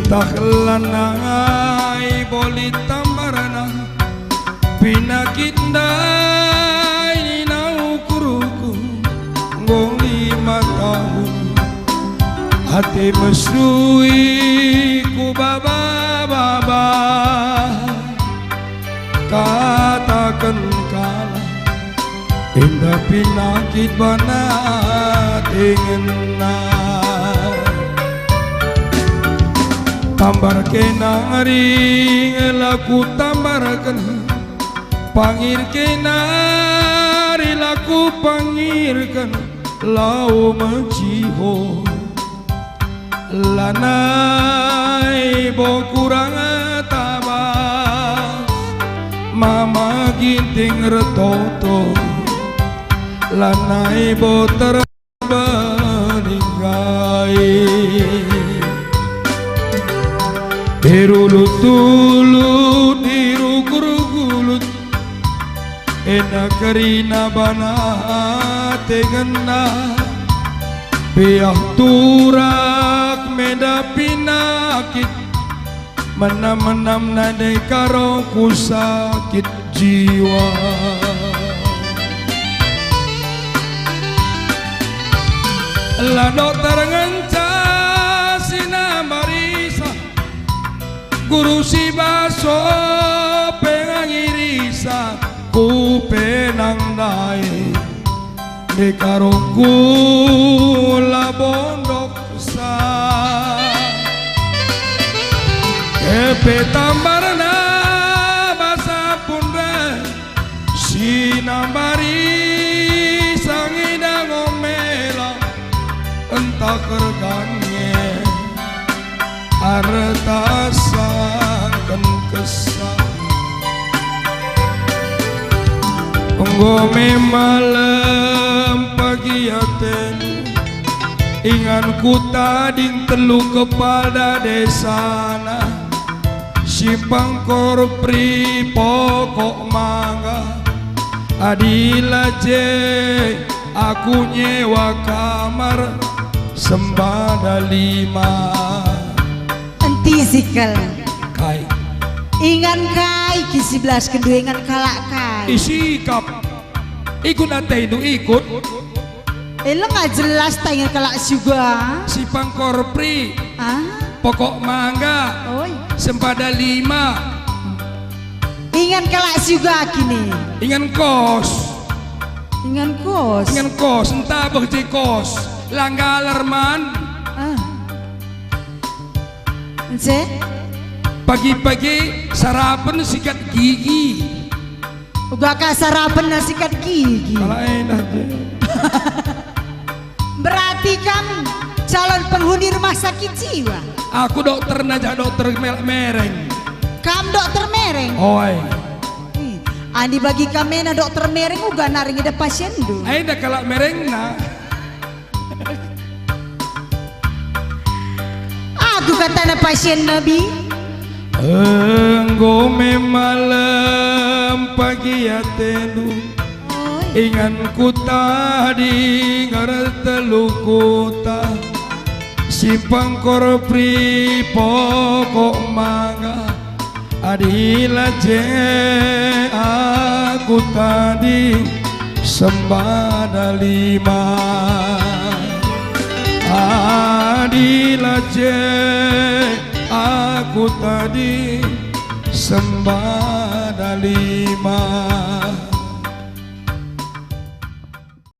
taklanai boli tamarana pinakindai nau kuruku ngong 5 tahun hati mesui ku baba katakan kalah indah pinakit bana tingena tambar kenari laku tambarkan pangir kenari laku pangirkan lau menciho lanai bo kurang tabah mama ginting retoto lanai bo terbeninggai dirulut-ulut dirugur-gulut enak kerina bana tegena piah turak meda pinakit menam-menam nadai karo ku sakit jiwa la dokter ngenca sinambarisa guru si baso pengangirisa ku penang naik di karo gula bondok sa kepe tambarna basa pundre sinambari sangida ngomela entah kergangnya artasakan kesal ngome malam pagi atenu inganku tading telu kepada desana simpang korpri pokok mangga adila je aku nyewa kamar sembada 5 antisikal kai ingan kai kisi belas kedua ingan kalak kai isikap ikut ate itu ikut lo nggak jelas tanya kalak juga si pangkorpri pokok mangga oi sempada 5 ingan kalak juga kini ingan kos entah berji kos langga lerman pagi-pagi sarapan sikat gigi uga ka sarapan na sikat gigi kalau enak berarti kamu calon penghuni rumah sakit jiwa aku dokter najak dokter mereng kamu dokter mereng oi andi bagi kami na dokter mereng uga naring ada pasien do ada kalau mereng na aku kata na pasien nabi enggome malam pagi atenu inganku tadi ngartelu kota simpang korpri pokok mangga adila je aku tadi sembada 5 adila je aku tadi sembada 5